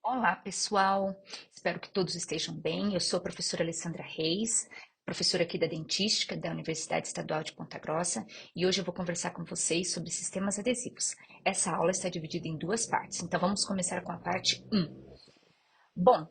Olá, pessoal. Espero que todos estejam bem. Eu sou a professora Alessandra Reis, professora aqui da Dentística da Universidade Estadual de Ponta Grossa, e hoje eu vou conversar com vocês sobre sistemas adesivos. Essa aula está dividida em duas partes, então vamos começar com a parte 1. Bom,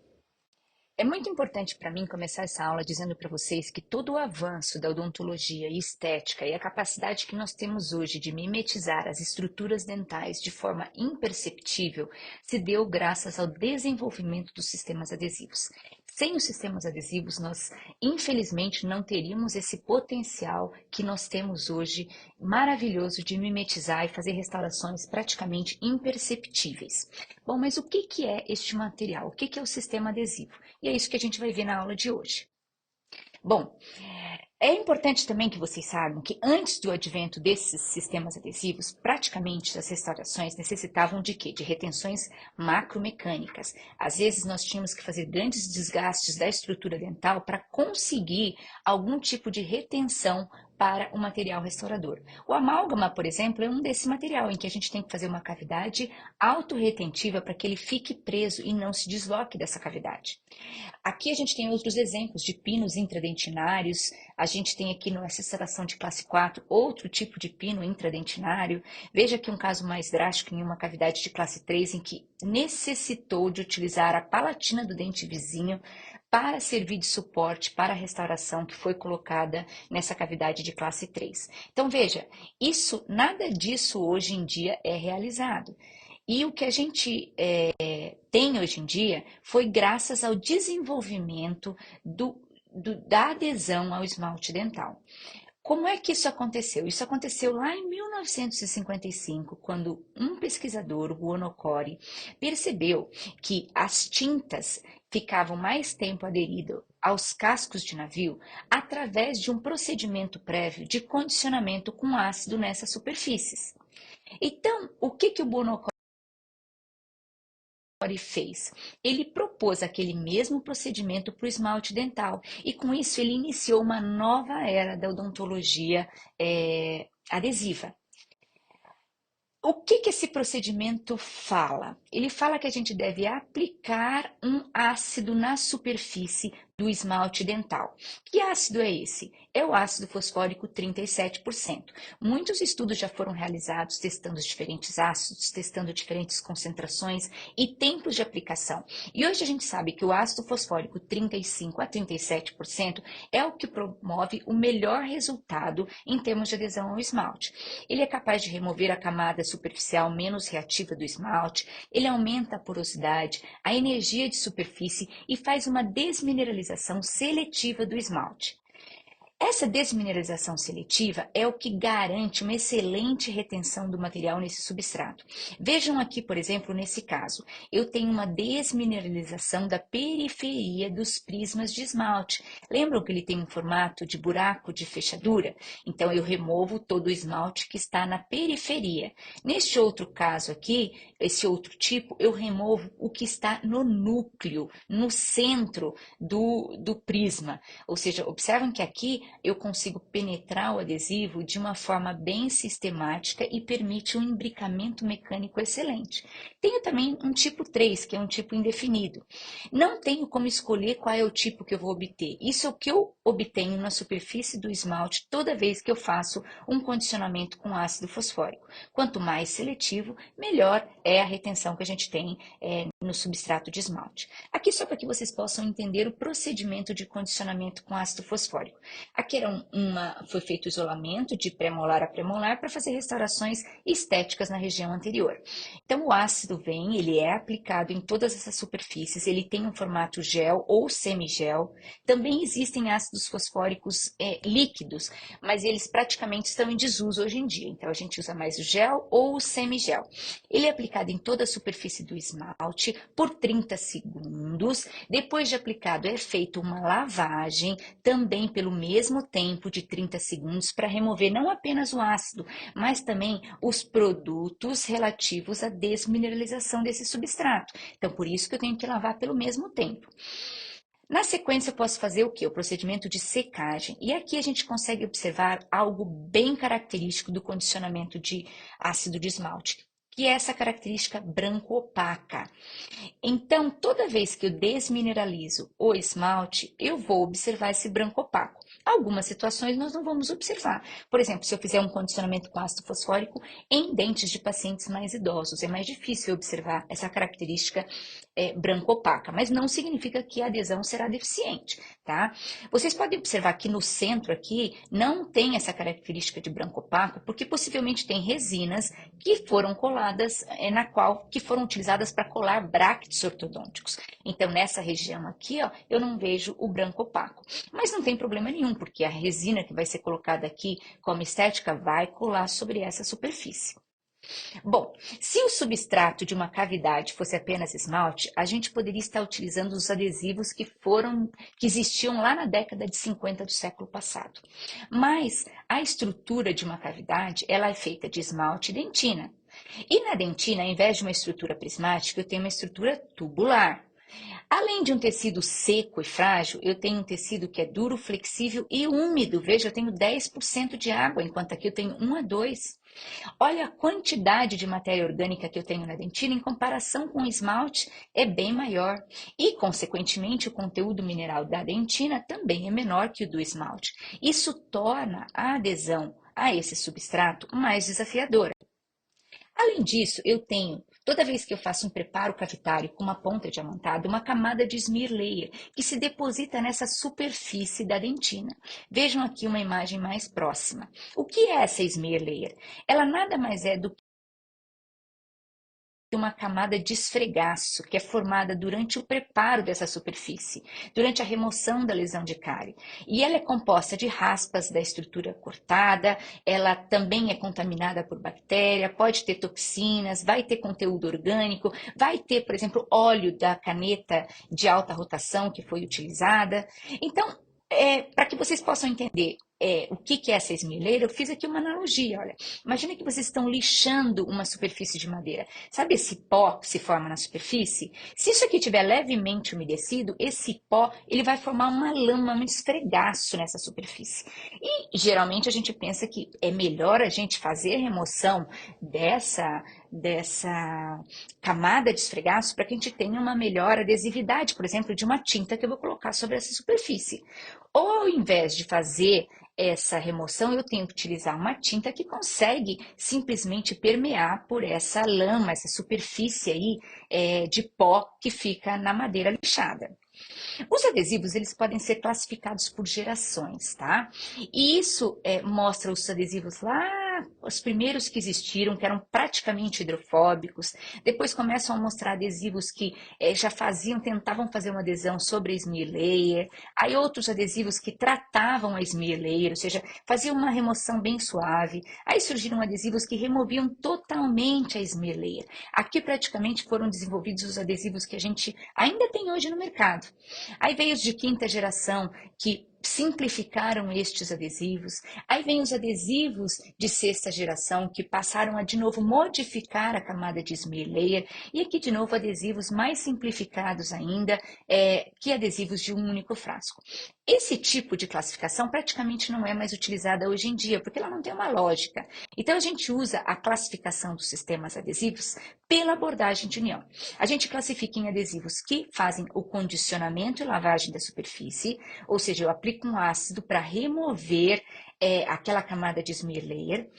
é muito importante para mim começar essa aula dizendo para vocês que todo o avanço da odontologia e estética e a capacidade que nós temos hoje de mimetizar as estruturas dentais de forma imperceptível se deu graças ao desenvolvimento dos sistemas adesivos. Sem os sistemas adesivos, nós infelizmente não teríamos esse potencial que nós temos hoje maravilhoso de mimetizar e fazer restaurações praticamente imperceptíveis. Bom, mas o que que é este material? O que que é o sistema adesivo? E é isso que a gente vai ver na aula de hoje. Bom, é importante também que vocês saibam que antes do advento desses sistemas adesivos, praticamente as restaurações necessitavam de quê? De retenções macromecânicas. Às vezes nós tínhamos que fazer grandes desgastes da estrutura dental para conseguir algum tipo de retenção para o material restaurador. O amálgama, por exemplo, é um desse material em que a gente tem que fazer uma cavidade autorretentiva para que ele fique preso e não se desloque dessa cavidade. Aqui a gente tem outros exemplos de pinos intradentinários. A gente tem aqui nessa extração de classe 4 outro tipo de pino intradentinário. Veja aqui um caso mais drástico em uma cavidade de classe 3 em que necessitou de utilizar a palatina do dente vizinho para servir de suporte para a restauração que foi colocada nessa cavidade de classe 3. Então veja, nada disso hoje em dia é realizado. E o que a gente tem hoje em dia foi graças ao desenvolvimento da adesão ao esmalte dental. Como é que isso aconteceu? Isso aconteceu lá em 1955, quando um pesquisador, o Onokori, percebeu que as tintas ficavam mais tempo aderidas aos cascos de navio através de um procedimento prévio de condicionamento com ácido nessas superfícies. Então, o que que o Onokori fez? Ele propôs aquele mesmo procedimento para o esmalte dental e com isso ele iniciou uma nova era da odontologia adesiva. O que que esse procedimento fala? Ele fala que a gente deve aplicar um ácido na superfície do esmalte dental. Que ácido é esse? É o ácido fosfórico 37%. Muitos estudos já foram realizados testando os diferentes ácidos, testando diferentes concentrações e tempos de aplicação. E hoje a gente sabe que o ácido fosfórico 35 a 37% é o que promove o melhor resultado em termos de adesão ao esmalte. Ele é capaz de remover a camada superficial menos reativa do esmalte, ele aumenta a porosidade, a energia de superfície e faz uma desmineralização seletiva do esmalte. Essa desmineralização seletiva é o que garante uma excelente retenção do material nesse substrato. Vejam aqui, por exemplo, nesse caso, eu tenho uma desmineralização da periferia dos prismas de esmalte. Lembram que ele tem um formato de buraco de fechadura? Então, eu removo todo o esmalte que está na periferia. Neste outro caso aqui, esse outro tipo, eu removo o que está no núcleo, no centro do prisma. Ou seja, observam que aqui eu consigo penetrar o adesivo de uma forma bem sistemática e permite um imbricamento mecânico excelente. Tenho também um tipo 3, que é um tipo indefinido. Não tenho como escolher qual é o tipo que eu vou obter. Isso é o que eu obtenho na superfície do esmalte toda vez que eu faço um condicionamento com ácido fosfórico. Quanto mais seletivo, melhor é a retenção que a gente tem no substrato de esmalte. Aqui só para que vocês possam entender o procedimento de condicionamento com ácido fosfórico. Aqui foi feito isolamento de premolar a premolar para fazer restaurações estéticas na região anterior. Então o ácido vem, ele é aplicado em todas essas superfícies, ele tem um formato gel ou semigel. Também existem ácidos fosfóricos líquidos, mas eles praticamente estão em desuso hoje em dia. Então a gente usa mais o gel ou o semigel. Ele é aplicado em toda a superfície do esmalte por 30 segundos. Depois de aplicado, é feita uma lavagem, também pelo mesmo tempo de 30 segundos, para remover não apenas o ácido, mas também os produtos relativos à desmineralização desse substrato. Então, por isso que eu tenho que lavar pelo mesmo tempo. Na sequência, eu posso fazer o quê? O procedimento de secagem. E aqui a gente consegue observar algo bem característico do condicionamento de ácido de esmalte. que é essa característica branco-opaca. Então, toda vez que eu desmineralizo o esmalte, eu vou observar esse branco opaco. Algumas situações nós não vamos observar. Por exemplo, se eu fizer um condicionamento com ácido fosfórico em dentes de pacientes mais idosos, é mais difícil observar essa característica branco-opaca, mas não significa que a adesão será deficiente, tá? Vocês podem observar que no centro aqui não tem essa característica de branco opaco, porque possivelmente tem resinas que foram coladas, que foram utilizadas para colar bractes ortodônticos. Então, nessa região aqui, ó, eu não vejo o branco opaco. Mas não tem problema nenhum, porque a resina que vai ser colocada aqui como estética vai colar sobre essa superfície. Bom, se o substrato de uma cavidade fosse apenas esmalte, a gente poderia estar utilizando os adesivos que existiam lá na década de 50 do século passado. Mas a estrutura de uma cavidade, ela é feita de esmalte e dentina. E na dentina, ao invés de uma estrutura prismática, eu tenho uma estrutura tubular. Além de um tecido seco e frágil, eu tenho um tecido que é duro, flexível e úmido. Veja, eu tenho 10% de água, enquanto aqui eu tenho 1 a 2. Olha a quantidade de matéria orgânica que eu tenho na dentina em comparação com o esmalte é bem maior. E, consequentemente, o conteúdo mineral da dentina também é menor que o do esmalte. Isso torna a adesão a esse substrato mais desafiadora. Além disso, eu tenho, toda vez que eu faço um preparo cavitário com uma ponta diamantada, uma camada de smear layer que se deposita nessa superfície da dentina. Vejam aqui uma imagem mais próxima. O que é essa smear layer? Ela nada mais é do uma camada de esfregaço que é formada durante o preparo dessa superfície, durante a remoção da lesão de cárie. E ela é composta de raspas da estrutura cortada, ela também é contaminada por bactéria, pode ter toxinas, vai ter conteúdo orgânico, vai ter, por exemplo, óleo da caneta de alta rotação que foi utilizada. Então, para que vocês possam entender o que é essa esmileira, eu fiz aqui uma analogia, olha. Imagina que vocês estão lixando uma superfície de madeira. Sabe esse pó que se forma na superfície? Se isso aqui estiver levemente umedecido, esse pó ele vai formar uma lama, um esfregaço nessa superfície. E geralmente a gente pensa que é melhor a gente fazer a remoção dessa camada de esfregaço para que a gente tenha uma melhor adesividade, por exemplo, de uma tinta que eu vou colocar sobre essa superfície. Ou ao invés de fazer essa remoção, eu tenho que utilizar uma tinta que consegue simplesmente permear por essa lama, essa superfície aí de pó que fica na madeira lixada. Os adesivos, eles podem ser classificados por gerações, tá? E isso mostra os adesivos lá, os primeiros que existiram, que eram praticamente hidrofóbicos. Depois começam a mostrar adesivos que já tentavam fazer uma adesão sobre a smear layer. Aí outros adesivos que tratavam a smear layer, ou seja, faziam uma remoção bem suave. Aí surgiram adesivos que removiam totalmente a smear layer. Aqui praticamente foram desenvolvidos os adesivos que a gente ainda tem hoje no mercado. Aí veio os de quinta geração, que simplificaram estes adesivos. Aí vem os adesivos de sexta geração, que passaram a de novo modificar a camada de smear layer. E aqui de novo adesivos mais simplificados ainda, que adesivos de um único frasco. Esse tipo de classificação praticamente não é mais utilizada hoje em dia, porque ela não tem uma lógica. Então a gente usa a classificação dos sistemas adesivos pela abordagem de união. A gente classifica em adesivos que fazem o condicionamento e lavagem da superfície, ou seja, eu aplico um ácido para remover aquela camada de smear layer.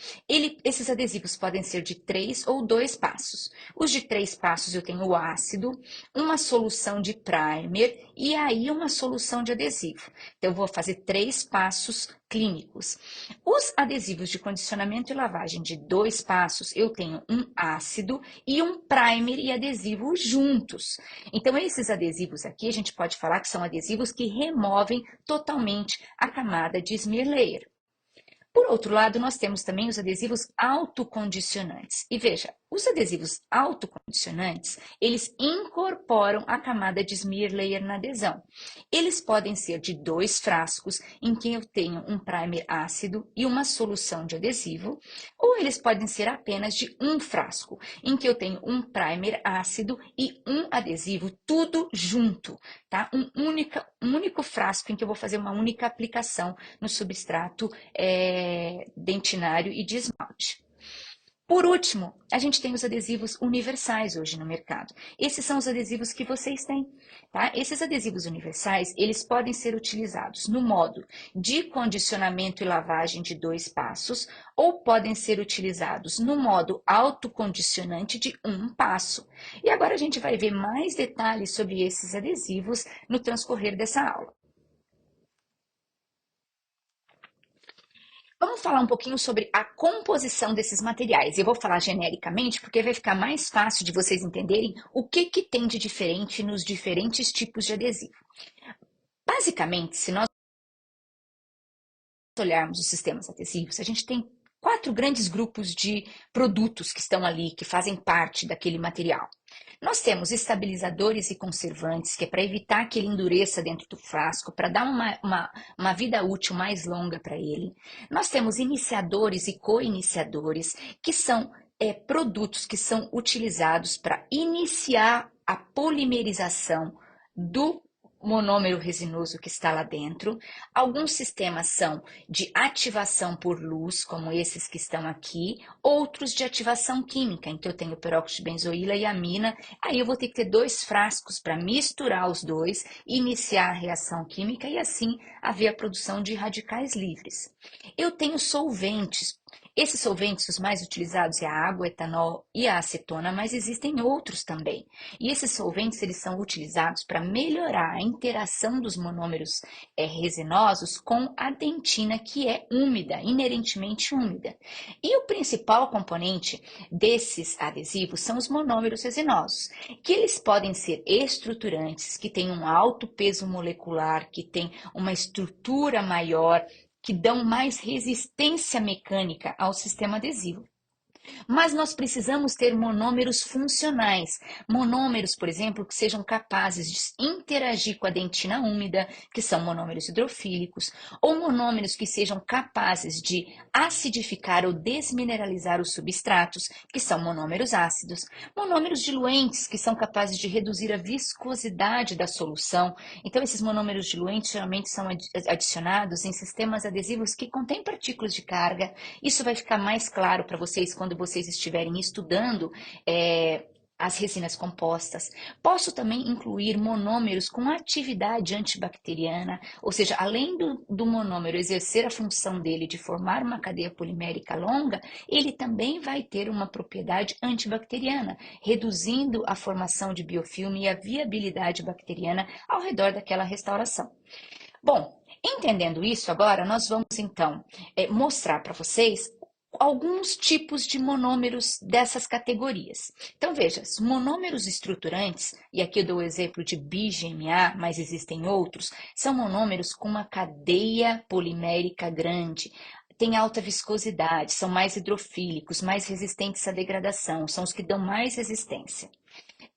Esses adesivos podem ser de 3 ou 2 passos. Os de 3 passos eu tenho o ácido, uma solução de primer e aí uma solução de adesivo. Então, eu vou fazer 3 passos clínicos. Os adesivos de condicionamento e lavagem de 2 passos, eu tenho um ácido e um primer e adesivo juntos. Então, esses adesivos aqui, a gente pode falar que são adesivos que removem totalmente a camada de smear layer. Por outro lado, nós temos também os adesivos autocondicionantes. E veja, os adesivos autocondicionantes, eles incorporam a camada de smear layer na adesão. Eles podem ser de 2 frascos, em que eu tenho um primer ácido e uma solução de adesivo, ou eles podem ser apenas de um frasco, em que eu tenho um primer ácido e um adesivo, tudo junto, tá? Um único frasco em que eu vou fazer uma única aplicação no substrato dentinário e de esmalte. Por último, a gente tem os adesivos universais hoje no mercado. Esses são os adesivos que vocês têm, tá? Esses adesivos universais, eles podem ser utilizados no modo de condicionamento e lavagem de 2 passos, ou podem ser utilizados no modo autocondicionante de 1 passo. E agora a gente vai ver mais detalhes sobre esses adesivos no transcorrer dessa aula. Vamos falar um pouquinho sobre a composição desses materiais. Eu vou falar genericamente porque vai ficar mais fácil de vocês entenderem o que tem de diferente nos diferentes tipos de adesivo. Basicamente, se nós olharmos os sistemas adesivos, a gente tem 4 grandes grupos de produtos que estão ali, que fazem parte daquele material. Nós temos estabilizadores e conservantes, que é para evitar que ele endureça dentro do frasco, para dar uma vida útil mais longa para ele. Nós temos iniciadores e co-iniciadores, que são produtos que são utilizados para iniciar a polimerização do monômero resinoso que está lá dentro. Alguns sistemas são de ativação por luz, como esses que estão aqui, outros de ativação química. Então, eu tenho peróxido de benzoíla e amina. Aí eu vou ter que ter 2 frascos para misturar os dois, iniciar a reação química e assim haver a produção de radicais livres. Eu tenho solventes. Esses solventes, os mais utilizados é a água, o etanol e a acetona, mas existem outros também. E esses solventes eles são utilizados para melhorar a interação dos monômeros resinosos com a dentina, que é úmida, inerentemente úmida. E o principal componente desses adesivos são os monômeros resinosos, que eles podem ser estruturantes, que têm um alto peso molecular, que têm uma estrutura maior, que dão mais resistência mecânica ao sistema adesivo. Mas nós precisamos ter monômeros funcionais. Monômeros, por exemplo, que sejam capazes de interagir com a dentina úmida, que são monômeros hidrofílicos, ou monômeros que sejam capazes de acidificar ou desmineralizar os substratos, que são monômeros ácidos. Monômeros diluentes, que são capazes de reduzir a viscosidade da solução. Então, esses monômeros diluentes geralmente são adicionados em sistemas adesivos que contêm partículas de carga. Isso vai ficar mais claro para vocês quando vocês estiverem estudando as resinas compostas. Posso também incluir monômeros com atividade antibacteriana, ou seja, além do monômero exercer a função dele de formar uma cadeia polimérica longa, ele também vai ter uma propriedade antibacteriana, reduzindo a formação de biofilme e a viabilidade bacteriana ao redor daquela restauração. Bom, entendendo isso agora, nós vamos então mostrar para vocês alguns tipos de monômeros dessas categorias. Então, veja, os monômeros estruturantes, e aqui eu dou o exemplo de BiGMA, mas existem outros, são monômeros com uma cadeia polimérica grande, têm alta viscosidade, são mais hidrofílicos, mais resistentes à degradação, são os que dão mais resistência.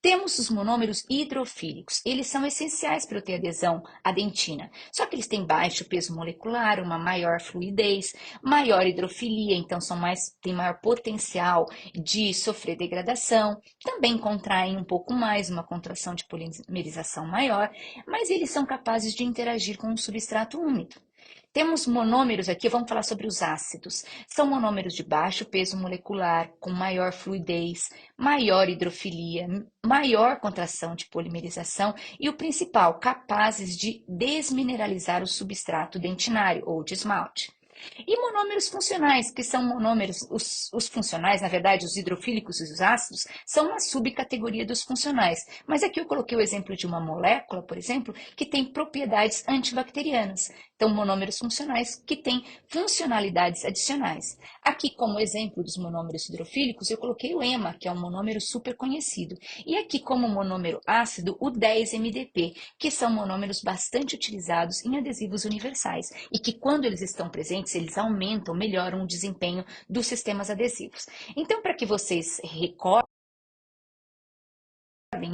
Temos os monômeros hidrofílicos. Eles são essenciais para eu ter adesão à dentina. Só que eles têm baixo peso molecular, uma maior fluidez, maior hidrofilia, então têm maior potencial de sofrer degradação. Também contraem um pouco mais, uma contração de polimerização maior, mas eles são capazes de interagir com um substrato úmido. Temos monômeros aqui, vamos falar sobre os ácidos. São monômeros de baixo peso molecular, com maior fluidez, maior hidrofilia, maior contração de polimerização e o principal, capazes de desmineralizar o substrato dentinário ou de esmalte. E monômeros funcionais, que são monômeros, os funcionais, na verdade, os hidrofílicos e os ácidos, são uma subcategoria dos funcionais. Mas aqui eu coloquei o exemplo de uma molécula, por exemplo, que tem propriedades antibacterianas. Então, monômeros funcionais que têm funcionalidades adicionais. Aqui, como exemplo dos monômeros hidrofílicos, eu coloquei o EMA, que é um monômero super conhecido. E aqui, como monômero ácido, o 10-MDP, que são monômeros bastante utilizados em adesivos universais e que, quando eles estão presentes, eles aumentam, melhoram o desempenho dos sistemas adesivos. Então, para que vocês recordem,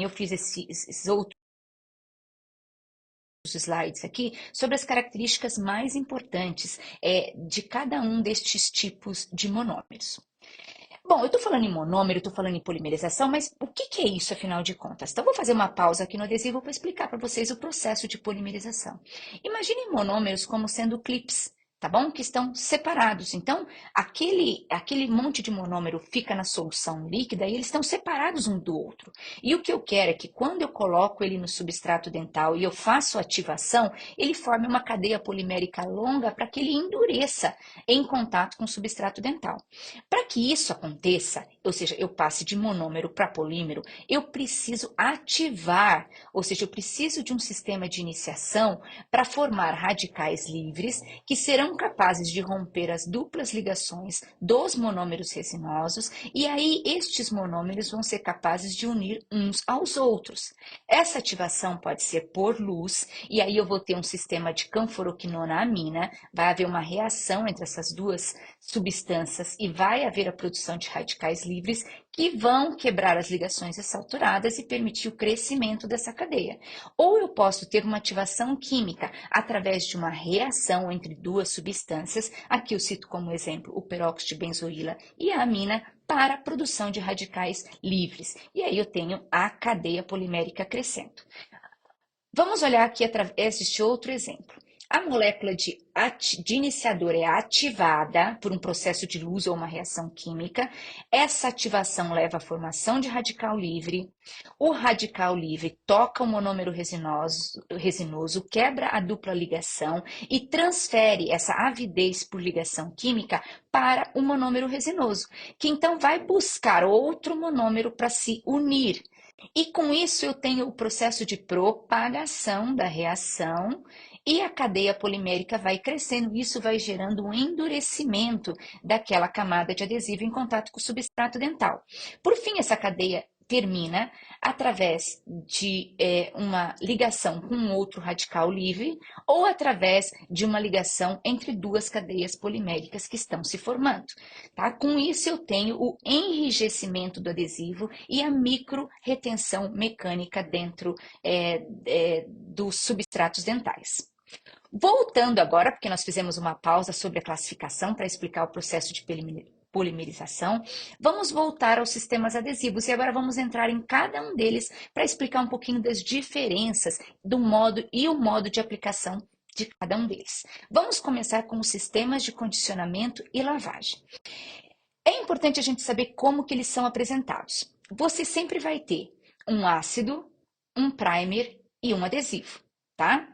eu fiz esses outros slides aqui sobre as características mais importantes de cada um destes tipos de monômeros. Bom, eu estou falando em monômero, estou falando em polimerização, mas o que é isso, afinal de contas? Então, vou fazer uma pausa aqui no adesivo para explicar para vocês o processo de polimerização. Imaginem monômeros como sendo clips, tá bom? Que estão separados. Então, aquele monte de monômero fica na solução líquida e eles estão separados um do outro. E o que eu quero é que quando eu coloco ele no substrato dental e eu faço a ativação, ele forme uma cadeia polimérica longa para que ele endureça em contato com o substrato dental. Para que isso aconteça, ou seja, eu passe de monômero para polímero, eu preciso ativar, ou seja, eu preciso de um sistema de iniciação para formar radicais livres que serão capazes de romper as duplas ligações dos monômeros resinosos e aí estes monômeros vão ser capazes de unir uns aos outros. Essa ativação pode ser por luz e aí eu vou ter um sistema de canforoquinona-amina, vai haver uma reação entre essas duas substâncias e vai haver a produção de radicais livres que vão quebrar as ligações saturadas e permitir o crescimento dessa cadeia. Ou eu posso ter uma ativação química através de uma reação entre duas substâncias, aqui eu cito como exemplo o peróxido de benzoíla e a amina, para a produção de radicais livres. E aí eu tenho a cadeia polimérica crescendo. Vamos olhar aqui através deste outro exemplo. A molécula de iniciador é ativada por um processo de luz ou uma reação química. Essa ativação leva à formação de radical livre. O radical livre toca o monômero resinoso, quebra a dupla ligação e transfere essa avidez por ligação química para o monômero resinoso, que então vai buscar outro monômero para se unir. E com isso eu tenho o processo de propagação da reação e a cadeia polimérica vai crescendo. Isso vai gerando um endurecimento daquela camada de adesivo em contato com o substrato dental. Por fim, essa cadeia termina através de uma ligação com outro radical livre ou através de uma ligação entre duas cadeias poliméricas que estão se formando. Tá? Com isso, eu tenho o enrijecimento do adesivo e a micro-retenção mecânica dentro dos substratos dentais. Voltando agora, porque nós fizemos uma pausa sobre a classificação para explicar o processo de polimerização, vamos voltar aos sistemas adesivos e agora vamos entrar em cada um deles para explicar um pouquinho das diferenças do modo e o modo de aplicação de cada um deles. Vamos começar com os sistemas de condicionamento e lavagem. É importante a gente saber como que eles são apresentados. Você sempre vai ter um ácido, um primer e um adesivo, tá?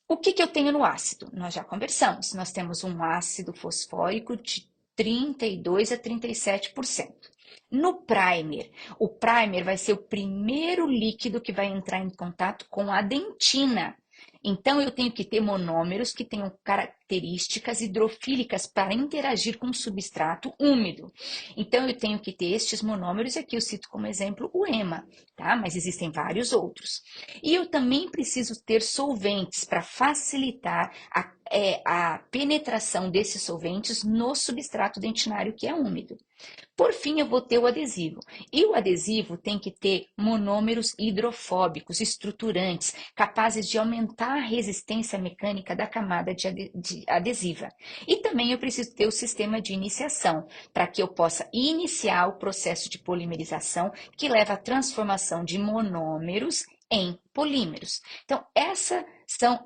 O que eu tenho no ácido? Nós já conversamos. Nós temos um ácido fosfórico de 32 a 37%. No primer, o primer vai ser o primeiro líquido que vai entrar em contato com a dentina. Então, eu tenho que ter monômeros que tenham características hidrofílicas para interagir com o substrato úmido. Então, eu tenho que ter estes monômeros, e aqui eu cito como exemplo o EMA, tá? Mas existem vários outros. E eu também preciso ter solventes para facilitar a penetração desses solventes no substrato dentinário que é úmido. Por fim, eu vou ter o adesivo. E o adesivo tem que ter monômeros hidrofóbicos, estruturantes, capazes de aumentar a resistência mecânica da camada de adesiva. E também eu preciso ter o sistema de iniciação, para que eu possa iniciar o processo de polimerização, que leva à transformação de monômeros em polímeros. Então, essas são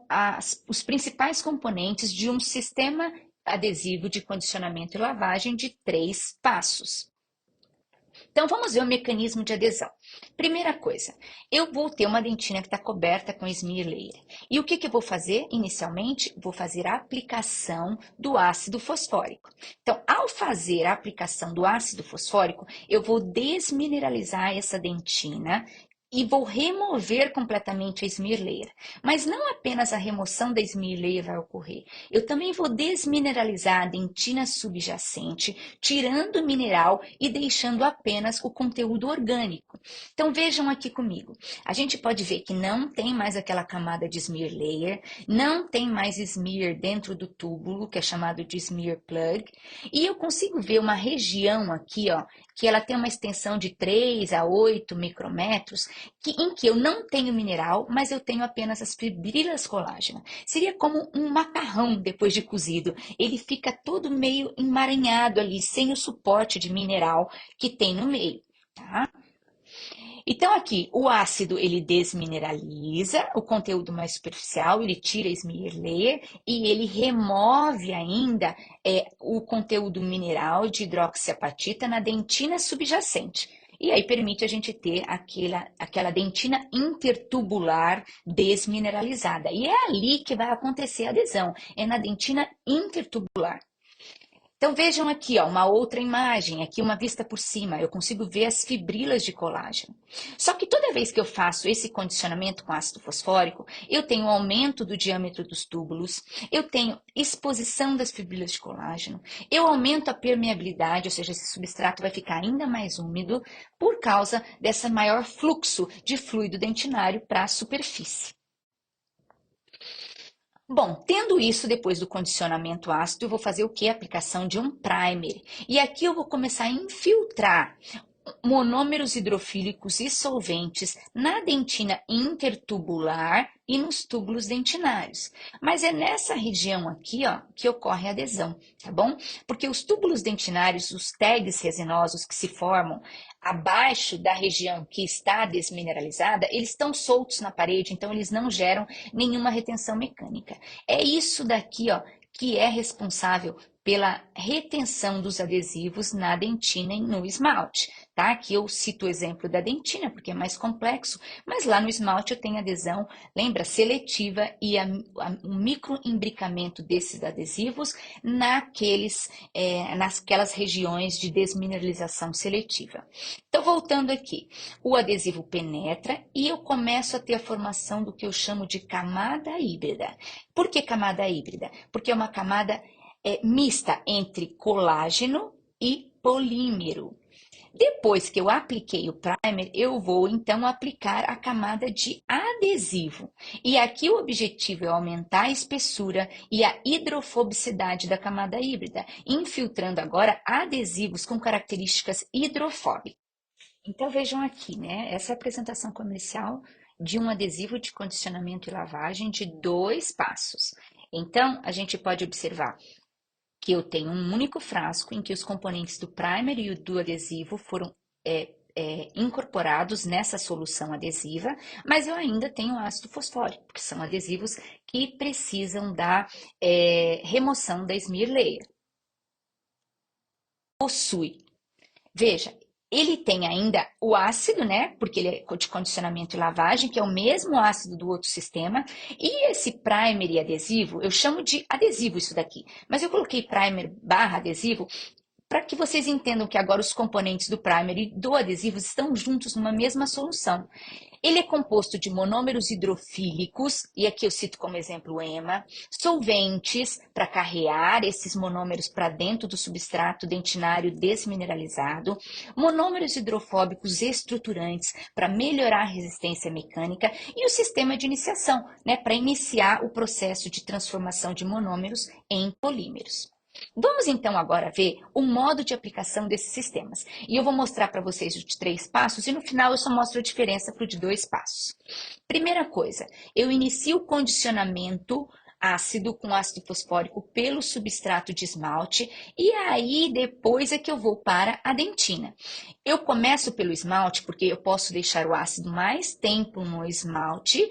os principais componentes de um sistema adesivo de condicionamento e lavagem de 3 passos. Então, vamos ver o mecanismo de adesão. Primeira coisa, eu vou ter uma dentina que está coberta com smear layer. E o que eu vou fazer inicialmente? Vou fazer a aplicação do ácido fosfórico. Então, ao fazer a aplicação do ácido fosfórico, eu vou desmineralizar essa dentina e vou remover completamente a smear layer. Mas não apenas a remoção da smear layer vai ocorrer. Eu também vou desmineralizar a dentina subjacente, tirando o mineral e deixando apenas o conteúdo orgânico. Então vejam aqui comigo. A gente pode ver que não tem mais aquela camada de smear layer, não tem mais smear dentro do túbulo, que é chamado de smear plug, e eu consigo ver uma região aqui, ó, que ela tem uma extensão de 3 a 8 micrômetros, em que eu não tenho mineral, mas eu tenho apenas as fibrilas colágena. Seria como um macarrão depois de cozido. Ele fica todo meio emaranhado ali, sem o suporte de mineral que tem no meio, tá? Então aqui, o ácido ele desmineraliza o conteúdo mais superficial, ele tira a smear layer e ele remove ainda o conteúdo mineral de hidroxiapatita na dentina subjacente. E aí permite a gente ter aquela dentina intertubular desmineralizada. E é ali que vai acontecer a adesão, é na dentina intertubular. Então vejam aqui, ó, uma outra imagem, aqui uma vista por cima, eu consigo ver as fibrilas de colágeno. Só que toda vez que eu faço esse condicionamento com ácido fosfórico, eu tenho aumento do diâmetro dos túbulos, eu tenho exposição das fibrilas de colágeno, eu aumento a permeabilidade, ou seja, esse substrato vai ficar ainda mais úmido por causa desse maior fluxo de fluido dentinário para a superfície. Bom, tendo isso, depois do condicionamento ácido, eu vou fazer o que? A aplicação de um primer. E aqui eu vou começar a infiltrar monômeros hidrofílicos e solventes na dentina intertubular e nos túbulos dentinários. Mas é nessa região aqui, ó, que ocorre a adesão, tá bom? Porque os túbulos dentinários, os tags resinosos que se formam abaixo da região que está desmineralizada, eles estão soltos na parede, então eles não geram nenhuma retenção mecânica. É isso daqui, ó, que é responsável pela retenção dos adesivos na dentina e no esmalte, tá? Aqui eu cito o exemplo da dentina, porque é mais complexo, mas lá no esmalte eu tenho adesão, lembra, seletiva e o microimbricamento desses adesivos nasquelas regiões de desmineralização seletiva. Então, voltando aqui, o adesivo penetra e eu começo a ter a formação do que eu chamo de camada híbrida. Por que camada híbrida? Porque é uma camada mista entre colágeno e polímero. Depois que eu apliquei o primer, eu vou então aplicar a camada de adesivo. E aqui o objetivo é aumentar a espessura e a hidrofobicidade da camada híbrida, infiltrando agora adesivos com características hidrofóbicas. Então vejam aqui, né? Essa é a apresentação comercial de um adesivo de condicionamento e lavagem de 2 passos. Então, a gente pode observar que eu tenho um único frasco em que os componentes do primer e do adesivo foram incorporados nessa solução adesiva, mas eu ainda tenho ácido fosfórico, porque são adesivos que precisam da remoção da smear layer. Possui, veja, ele tem ainda o ácido, né? Porque ele é de condicionamento e lavagem, que é o mesmo ácido do outro sistema. E esse primer e adesivo, eu chamo de adesivo isso daqui. Mas eu coloquei primer barra adesivo para que vocês entendam que agora os componentes do primer e do adesivo estão juntos numa mesma solução. Ele é composto de monômeros hidrofílicos, e aqui eu cito como exemplo o EMA, solventes para carrear esses monômeros para dentro do substrato dentinário desmineralizado, monômeros hidrofóbicos estruturantes para melhorar a resistência mecânica e o sistema de iniciação, né, para iniciar o processo de transformação de monômeros em polímeros. Vamos então agora ver o modo de aplicação desses sistemas. E eu vou mostrar para vocês os de 3 passos e no final eu só mostro a diferença para o de 2 passos. Primeira coisa, eu inicio o condicionamento ácido com ácido fosfórico pelo substrato de esmalte e aí depois é que eu vou para a dentina. Eu começo pelo esmalte porque eu posso deixar o ácido mais tempo no esmalte.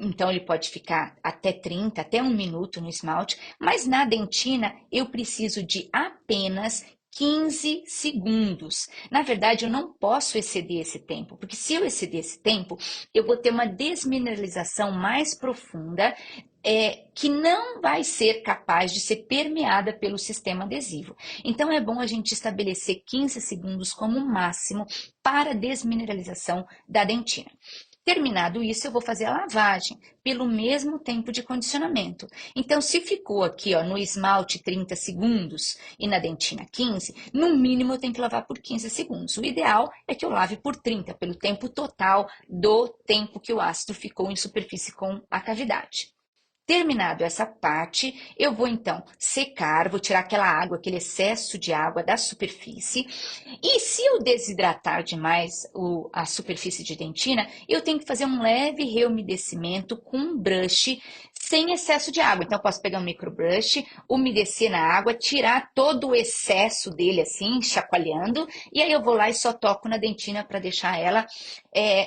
Então, ele pode ficar até 30, até 1 minuto no esmalte, mas na dentina eu preciso de apenas 15 segundos. Na verdade, eu não posso exceder esse tempo, porque se eu exceder esse tempo, eu vou ter uma desmineralização mais profunda, que não vai ser capaz de ser permeada pelo sistema adesivo. Então, é bom a gente estabelecer 15 segundos como máximo para a desmineralização da dentina. Terminado isso, eu vou fazer a lavagem pelo mesmo tempo de condicionamento. Então, se ficou aqui ó, no esmalte 30 segundos e na dentina 15, no mínimo eu tenho que lavar por 15 segundos. O ideal é que eu lave por 30, pelo tempo total do tempo que o ácido ficou em superfície com a cavidade. Terminado essa parte, eu vou então secar, vou tirar aquela água, aquele excesso de água da superfície. E se eu desidratar demais a superfície de dentina, eu tenho que fazer um leve reumedecimento com um brush sem excesso de água. Então, eu posso pegar um microbrush, umedecer na água, tirar todo o excesso dele assim, chacoalhando, e aí eu vou lá e só toco na dentina para deixar ela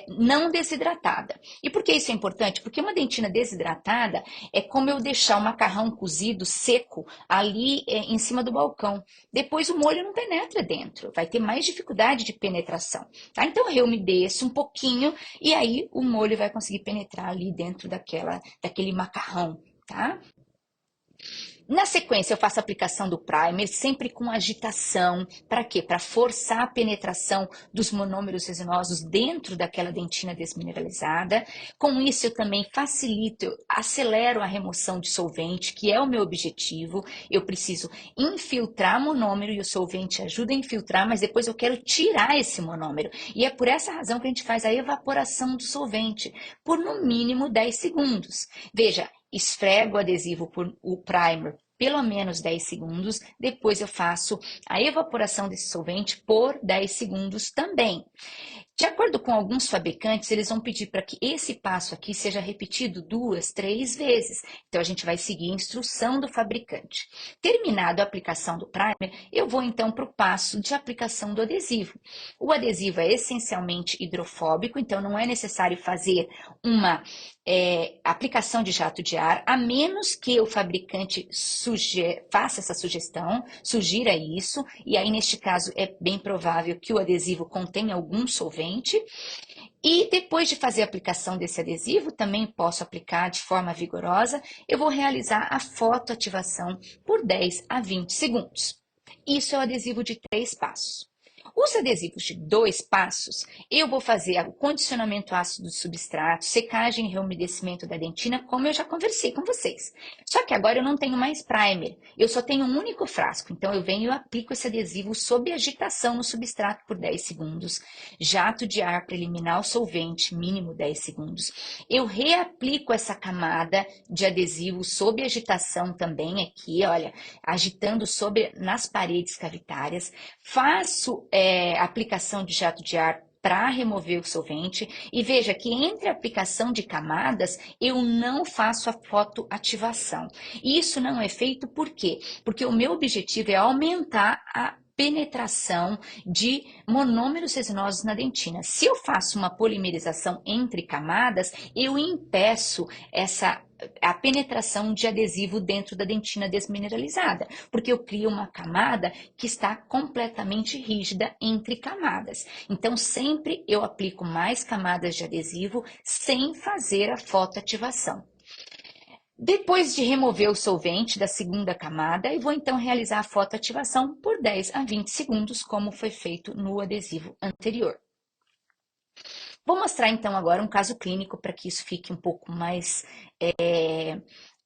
não desidratada. E por que isso é importante? Porque uma dentina desidratada é como eu deixar o macarrão cozido seco ali em cima do balcão. Depois o molho não penetra dentro, vai ter mais dificuldade de penetração, tá? Então eu umedeço um pouquinho e aí o molho vai conseguir penetrar ali dentro daquele macarrão, tá? Na sequência, eu faço a aplicação do primer, sempre com agitação. Para quê? Para forçar a penetração dos monômeros resinosos dentro daquela dentina desmineralizada. Com isso, eu também facilito, eu acelero a remoção de solvente, que é o meu objetivo. Eu preciso infiltrar monômero e o solvente ajuda a infiltrar, mas depois eu quero tirar esse monômero. E é por essa razão que a gente faz a evaporação do solvente, por no mínimo 10 segundos. Veja, esfrego o adesivo por o primer pelo menos 10 segundos, depois eu faço a evaporação desse solvente por 10 segundos também. De acordo com alguns fabricantes, eles vão pedir para que esse passo aqui seja repetido 2, 3 vezes. Então, a gente vai seguir a instrução do fabricante. Terminado a aplicação do primer, eu vou então para o passo de aplicação do adesivo. O adesivo é essencialmente hidrofóbico, então não é necessário fazer uma aplicação de jato de ar, a menos que o fabricante faça essa sugestão, sugira isso, e aí neste caso é bem provável que o adesivo contenha algum solvente. E depois de fazer a aplicação desse adesivo, também posso aplicar de forma vigorosa, eu vou realizar a fotoativação por 10 a 20 segundos. Isso é o adesivo de 3 passos. Os adesivos de 2 passos, eu vou fazer o condicionamento ácido do substrato, secagem e reumedecimento da dentina, como eu já conversei com vocês. Só que agora eu não tenho mais primer, eu só tenho um único frasco, então eu venho e aplico esse adesivo sob agitação no substrato por 10 segundos, jato de ar para eliminar o solvente, mínimo 10 segundos. Eu reaplico essa camada de adesivo sob agitação também aqui, olha, agitando nas paredes cavitárias, faço aplicação de jato de ar para remover o solvente. E veja que entre a aplicação de camadas, eu não faço a fotoativação. Isso não é feito por quê? Porque o meu objetivo é aumentar a penetração de monômeros resinosos na dentina. Se eu faço uma polimerização entre camadas, eu impeço a penetração de adesivo dentro da dentina desmineralizada, porque eu crio uma camada que está completamente rígida entre camadas. Então, sempre eu aplico mais camadas de adesivo sem fazer a fotoativação. Depois de remover o solvente da segunda camada, eu vou então realizar a fotoativação por 10 a 20 segundos, como foi feito no adesivo anterior. Vou mostrar então agora um caso clínico para que isso fique um pouco mais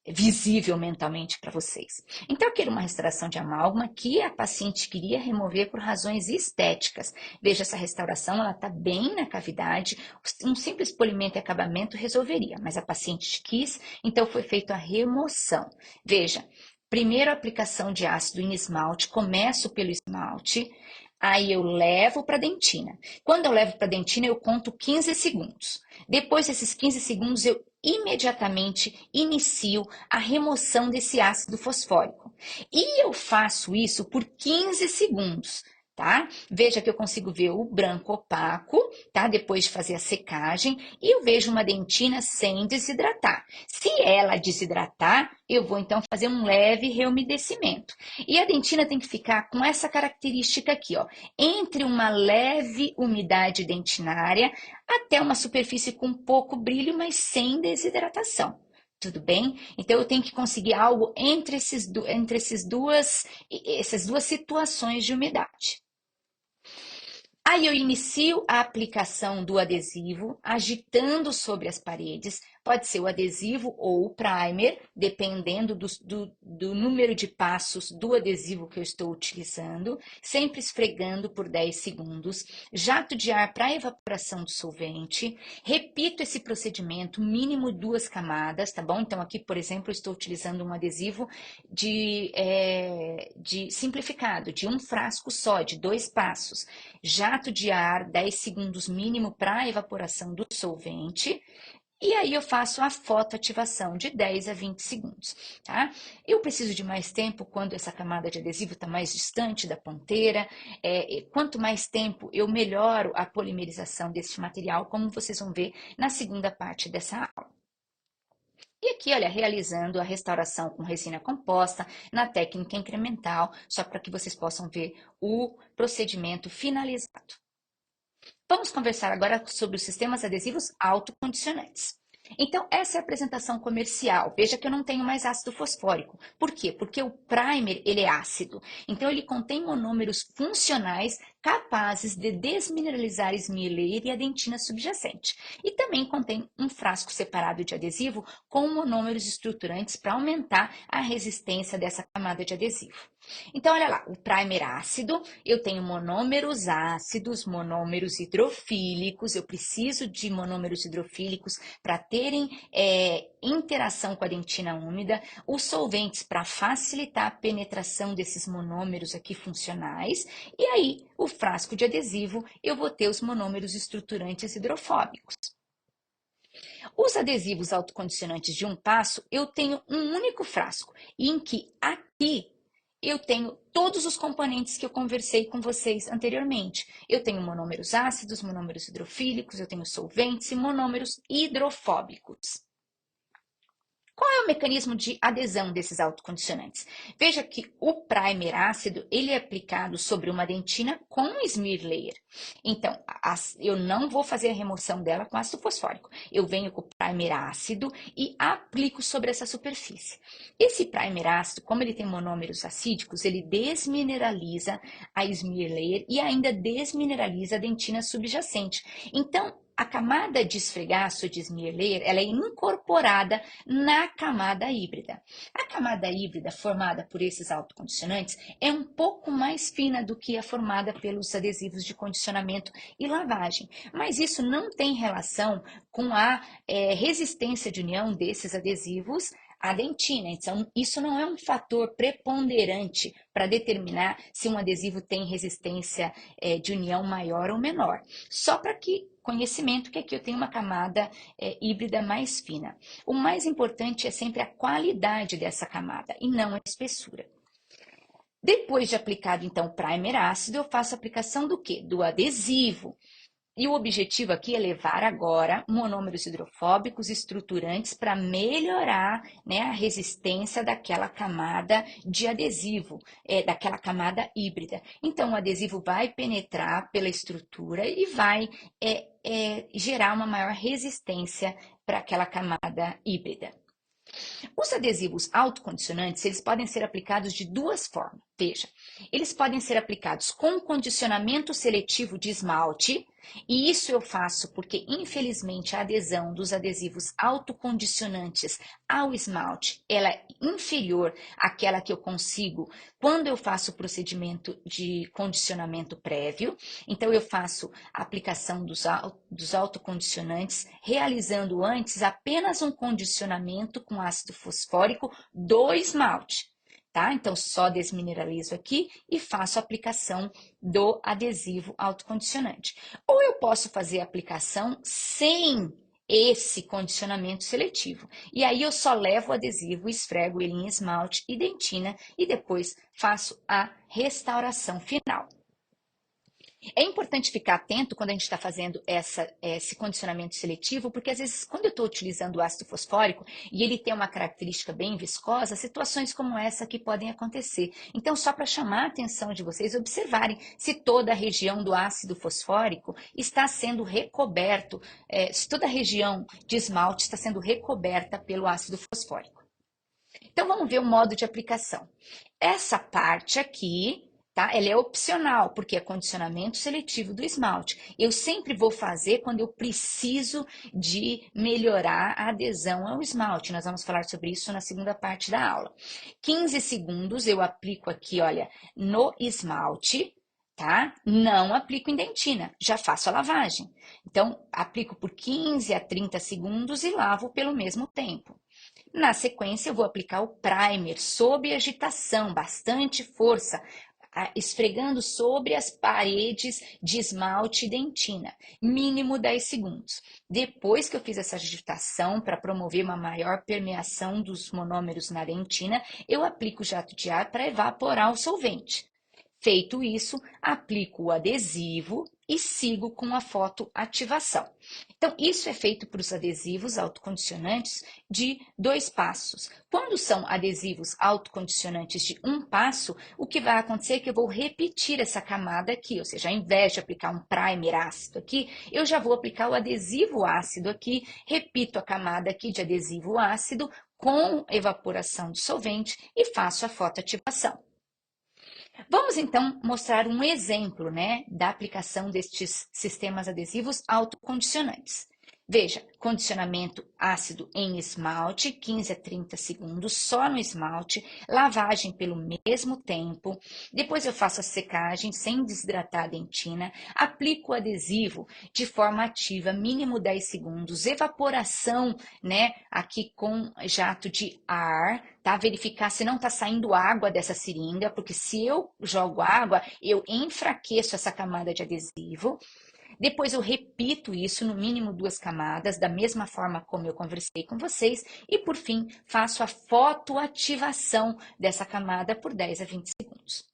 visível mentalmente para vocês. Então, eu quero uma restauração de amálgama que a paciente queria remover por razões estéticas. Veja, essa restauração, ela está bem na cavidade, um simples polimento e acabamento resolveria, mas a paciente quis, então foi feita a remoção. Veja, primeiro a aplicação de ácido em esmalte, começo pelo esmalte, aí eu levo para a dentina. Quando eu levo para a dentina, eu conto 15 segundos. Depois desses 15 segundos, eu imediatamente inicio a remoção desse ácido fosfórico. E eu faço isso por 15 segundos, tá? Veja que eu consigo ver o branco opaco, tá? Depois de fazer a secagem, e eu vejo uma dentina sem desidratar. Se ela desidratar, eu vou então fazer um leve reumedecimento. E a dentina tem que ficar com essa característica aqui, ó, entre uma leve umidade dentinária até uma superfície com pouco brilho, mas sem desidratação. Tudo bem? Então, eu tenho que conseguir algo entre essas duas situações de umidade. Aí eu inicio a aplicação do adesivo, agitando sobre as paredes. Pode ser o adesivo ou o primer, dependendo do número de passos do adesivo que eu estou utilizando, sempre esfregando por 10 segundos. Jato de ar para evaporação do solvente. Repito esse procedimento, mínimo 2 camadas, tá bom? Então aqui, por exemplo, eu estou utilizando um adesivo de simplificado, de um frasco só, de 2 passos. Jato de ar, 10 segundos mínimo para evaporação do solvente. E aí eu faço a fotoativação de 10 a 20 segundos, tá? Eu preciso de mais tempo quando essa camada de adesivo está mais distante da ponteira. Quanto mais tempo, eu melhoro a polimerização desse material, como vocês vão ver na segunda parte dessa aula. E aqui, olha, realizando a restauração com resina composta na técnica incremental, só para que vocês possam ver o procedimento finalizado. Vamos conversar agora sobre os sistemas adesivos autocondicionantes. Então, essa é a apresentação comercial. Veja que eu não tenho mais ácido fosfórico. Por quê? Porque o primer, ele é ácido. Então, ele contém monômeros funcionais capazes de desmineralizar Smear layer e a dentina subjacente. E também contém um frasco separado de adesivo com monômeros estruturantes para aumentar a resistência dessa camada de adesivo. Então, olha lá, o primer ácido, eu tenho monômeros ácidos, monômeros hidrofílicos, eu preciso de monômeros hidrofílicos para terem interação com a dentina úmida, os solventes para facilitar a penetração desses monômeros aqui funcionais, e aí o frasco de adesivo eu vou ter os monômeros estruturantes hidrofóbicos. Os adesivos autocondicionantes de um passo, eu tenho um único frasco, em que aqui eu tenho todos os componentes que eu conversei com vocês anteriormente. Eu tenho monômeros ácidos, monômeros hidrofílicos, eu tenho solventes e monômeros hidrofóbicos. Qual é o mecanismo de adesão desses autocondicionantes? Veja que o primer ácido, ele é aplicado sobre uma dentina com smear layer. Então, eu não vou fazer a remoção dela com ácido fosfórico. Eu venho com o primer ácido e aplico sobre essa superfície. Esse primer ácido, como ele tem monômeros acídicos, ele desmineraliza a smear layer e ainda desmineraliza a dentina subjacente. Então, a camada de esfregaço de smear layer, ela é incorporada na camada híbrida. A camada híbrida formada por esses autocondicionantes é um pouco mais fina do que a formada pelos adesivos de condicionamento e lavagem, mas isso não tem relação com a resistência de união desses adesivos à dentina. Então, isso não é um fator preponderante para determinar se um adesivo tem resistência de união maior ou menor. Só para que conhecimento que aqui eu tenho uma camada híbrida mais fina. O mais importante é sempre a qualidade dessa camada e não a espessura. Depois de aplicado, então, o primer ácido, eu faço a aplicação do quê? Do adesivo. E o objetivo aqui é levar agora monômeros hidrofóbicos estruturantes para melhorar, né, a resistência daquela camada de adesivo, daquela camada híbrida. Então, o adesivo vai penetrar pela estrutura e vai gerar uma maior resistência para aquela camada híbrida. Os adesivos autocondicionantes, eles podem ser aplicados de duas formas. Veja, eles podem ser aplicados com condicionamento seletivo de esmalte, e isso eu faço porque, infelizmente, a adesão dos adesivos autocondicionantes ao esmalte, ela é inferior àquela que eu consigo quando eu faço o procedimento de condicionamento prévio. Então, eu faço a aplicação dos autocondicionantes, realizando antes apenas um condicionamento com ácido fosfórico do esmalte. Tá? Então, só desmineralizo aqui e faço a aplicação do adesivo autocondicionante. Ou eu posso fazer a aplicação sem esse condicionamento seletivo. E aí eu só levo o adesivo, esfrego ele em esmalte e dentina e depois faço a restauração final. É importante ficar atento quando a gente está fazendo esse condicionamento seletivo, porque às vezes quando eu estou utilizando o ácido fosfórico e ele tem uma característica bem viscosa, situações como essa aqui podem acontecer. Então, só para chamar a atenção de vocês, observarem se toda a região do ácido fosfórico está sendo recoberto, se toda a região de esmalte está sendo recoberta pelo ácido fosfórico. Então, vamos ver o modo de aplicação. Essa parte aqui tá? Ela é opcional, porque é condicionamento seletivo do esmalte. Eu sempre vou fazer quando eu preciso de melhorar a adesão ao esmalte. Nós vamos falar sobre isso na segunda parte da aula. 15 segundos eu aplico aqui, olha, no esmalte, tá? Não aplico em dentina, já faço a lavagem. Então, aplico por 15 a 30 segundos e lavo pelo mesmo tempo. Na sequência, eu vou aplicar o primer sob agitação, bastante força, esfregando sobre as paredes de esmalte e dentina, mínimo 10 segundos. Depois que eu fiz essa agitação para promover uma maior permeação dos monômeros na dentina, eu aplico o jato de ar para evaporar o solvente. Feito isso, aplico o adesivo e sigo com a fotoativação. Então, isso é feito para os adesivos autocondicionantes de 2 passos. Quando são adesivos autocondicionantes de 1 passo, o que vai acontecer é que eu vou repetir essa camada aqui, ou seja, ao invés de aplicar um primer ácido aqui, eu já vou aplicar o adesivo ácido aqui, repito a camada aqui de adesivo ácido com evaporação do solvente e faço a fotoativação. Vamos então mostrar um exemplo, né, da aplicação destes sistemas adesivos autocondicionantes. Veja, condicionamento ácido em esmalte, 15 a 30 segundos, só no esmalte, lavagem pelo mesmo tempo, depois eu faço a secagem sem desidratar a dentina, aplico o adesivo de forma ativa, mínimo 10 segundos, evaporação, né, aqui com jato de ar, tá? Verificar se não está saindo água dessa seringa, porque se eu jogo água, eu enfraqueço essa camada de adesivo. Depois eu repito isso no mínimo 2 camadas, da mesma forma como eu conversei com vocês. E por fim, faço a fotoativação dessa camada por 10 a 20 segundos.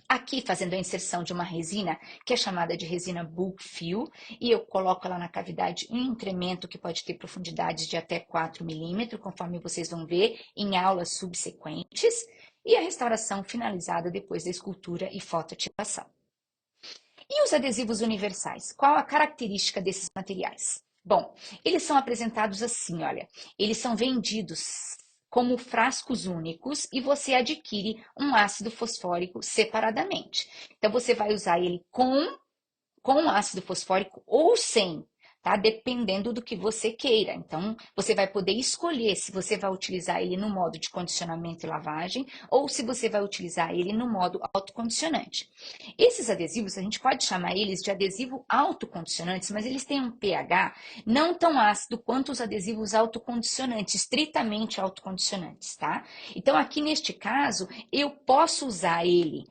Aqui fazendo a inserção de uma resina, que é chamada de resina bulk fill, e eu coloco ela na cavidade um incremento que pode ter profundidades de até 4 milímetros, conforme vocês vão ver em aulas subsequentes, e a restauração finalizada depois da escultura e fotoativação. E os adesivos universais? Qual a característica desses materiais? Bom, eles são apresentados assim, olha, eles são vendidos como frascos únicos e você adquire um ácido fosfórico separadamente. Então, você vai usar ele com ácido fosfórico ou sem, tá? Dependendo do que você queira. Então, você vai poder escolher se você vai utilizar ele no modo de condicionamento e lavagem ou se você vai utilizar ele no modo autocondicionante. Esses adesivos, a gente pode chamar eles de adesivo autocondicionantes, mas eles têm um pH não tão ácido quanto os adesivos autocondicionantes, estritamente autocondicionantes, tá? Então, aqui neste caso, eu posso usar ele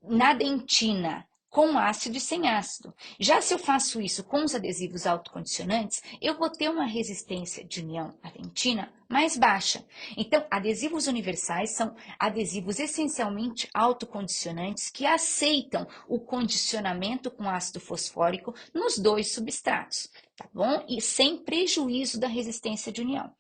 na dentina, com ácido e sem ácido. Já se eu faço isso com os adesivos autocondicionantes, eu vou ter uma resistência de união à dentina mais baixa. Então, adesivos universais são adesivos essencialmente autocondicionantes que aceitam o condicionamento com ácido fosfórico nos 2 substratos, tá bom? E sem prejuízo da resistência de união.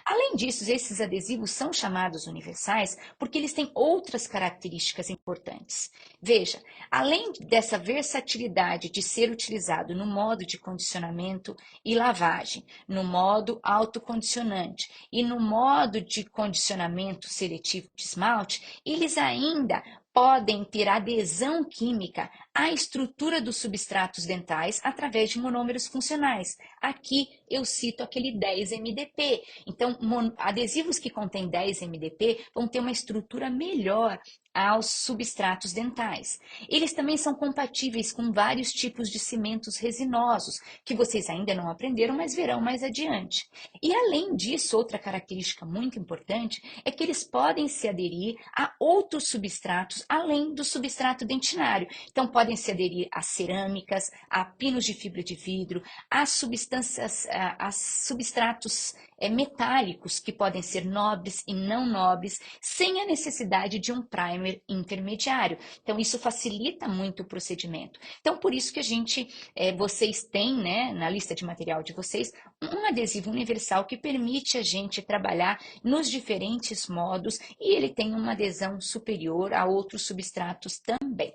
Além disso, esses adesivos são chamados universais porque eles têm outras características importantes. Veja, além dessa versatilidade de ser utilizado no modo de condicionamento e lavagem, no modo autocondicionante e no modo de condicionamento seletivo de esmalte, eles ainda podem ter adesão química à estrutura dos substratos dentais através de monômeros funcionais. Aqui eu cito aquele 10-MDP. Então, adesivos que contêm 10-MDP vão ter uma estrutura melhor aos substratos dentais. Eles também são compatíveis com vários tipos de cimentos resinosos, que vocês ainda não aprenderam, mas verão mais adiante. E além disso, outra característica muito importante é que eles podem se aderir a outros substratos além do substrato dentinário. Então, podem se aderir a cerâmicas, a pinos de fibra de vidro, a substratos metálicos que podem ser nobres e não nobres, sem a necessidade de um primer intermediário. Então, isso facilita muito o procedimento. Então, por isso que vocês têm, né, na lista de material de vocês, um adesivo universal que permite a gente trabalhar nos diferentes modos e ele tem uma adesão superior a outros substratos também.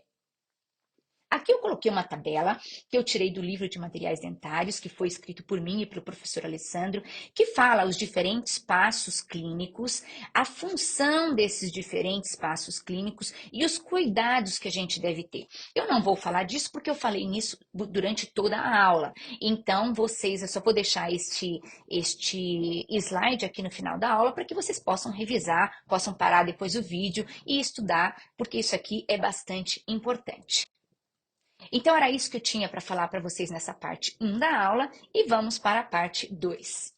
Aqui eu coloquei uma tabela que eu tirei do livro de materiais dentários, que foi escrito por mim e pelo professor Alessandro, que fala os diferentes passos clínicos, a função desses diferentes passos clínicos e os cuidados que a gente deve ter. Eu não vou falar disso porque eu falei nisso durante toda a aula. Então, vocês, eu só vou deixar este slide aqui no final da aula para que vocês possam revisar, possam parar depois o vídeo e estudar, porque isso aqui é bastante importante. Então, era isso que eu tinha para falar para vocês nessa parte 1 da aula e vamos para a parte 2.